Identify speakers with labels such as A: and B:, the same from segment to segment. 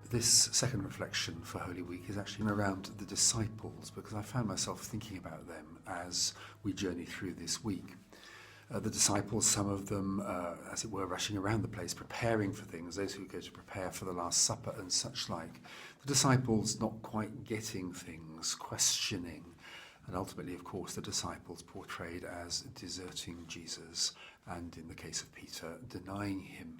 A: This second reflection for Holy Week is actually around the disciples, because I found myself thinking about them as we journey through this week. The disciples, some of them, as it were, rushing around the place, preparing for things, those who go to prepare for the Last Supper and such like. The disciples not quite getting things, questioning, and ultimately, of course, the disciples portrayed as deserting Jesus, and in the case of Peter, denying him.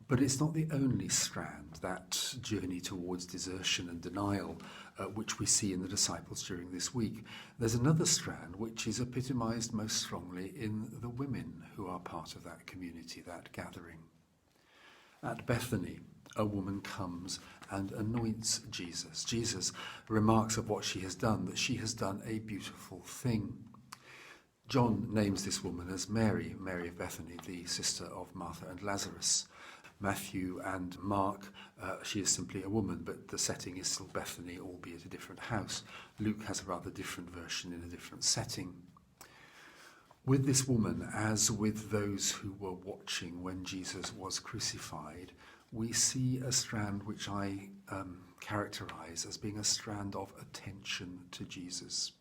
A: But it's not the only strand, that journey towards desertion and denial, which we see in the disciples during this week. There's another strand which is epitomised most strongly in the women who are part of that community, that gathering. At Bethany, a woman comes and anoints Jesus. Jesus remarks of what she has done, that she has done a beautiful thing. John names this woman as Mary, Mary of Bethany, the sister of Martha and Lazarus. Matthew and Mark, she is simply a woman, but the setting is still Bethany, albeit a different house. Luke has a rather different version in a different setting. With this woman, as with those who were watching when Jesus was crucified, we see a strand which I characterize as being a strand of attention to Jesus.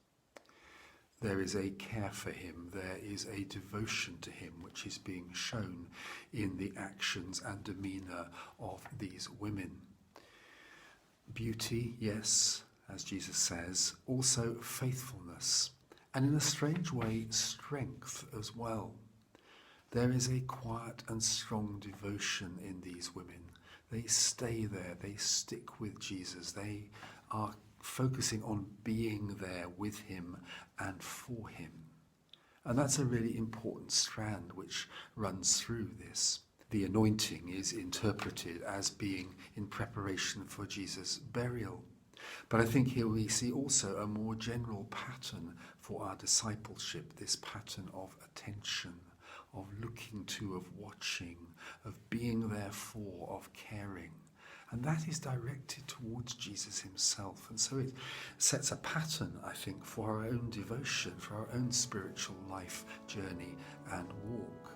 A: There is a care for him, there is a devotion to him which is being shown in the actions and demeanour of these women. Beauty, yes, as Jesus says, also faithfulness, and in a strange way, strength as well. There is a quiet and strong devotion in these women. They stay there, they stick with Jesus, they are focusing on being there with him and for him. And that's a really important strand which runs through this. The anointing is interpreted as being in preparation for Jesus' burial. But I think here we see also a more general pattern for our discipleship, this pattern of attention, of looking to, of watching, of being there for, of caring. And that is directed towards Jesus himself. And so it sets a pattern, I think, for our own devotion, for our own spiritual life journey and walk.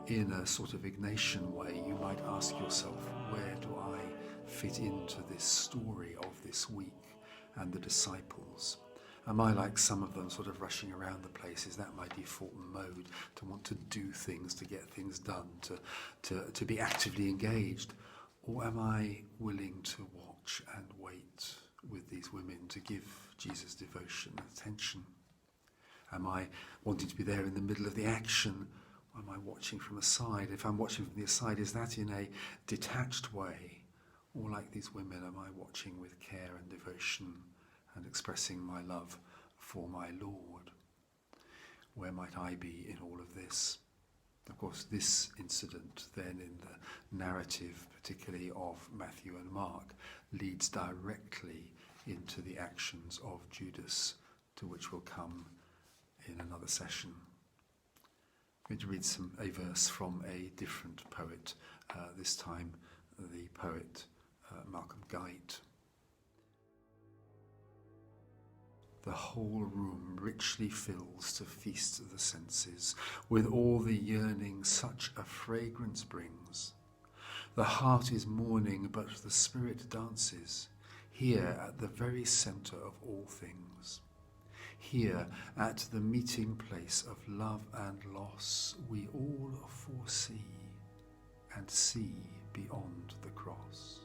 A: In a sort of Ignatian way, you might ask yourself, where do I fit into this story of this week and the disciples? Am I like some of them, sort of rushing around the place? Is that my default mode, to want to do things, to get things done, to be actively engaged? Or am I willing to watch and wait with these women, to give Jesus devotion and attention? Am I wanting to be there in the middle of the action? Or am I watching from the side? If I'm watching from the side, is that in a detached way? Or like these women, am I watching with care and devotion and expressing my love for my Lord? Where might I be in all of this? Of course, this incident then in the narrative, particularly of Matthew and Mark, leads directly into the actions of Judas, to which we'll come in another session. I'm going to read a verse from a different poet, this time the poet Malcolm Guite. The whole room richly fills to feast the senses, with all the yearning such a fragrance brings. The heart is mourning, but the spirit dances, here at the very centre of all things. Here, at the meeting place of love and loss, we all foresee and see beyond the cross.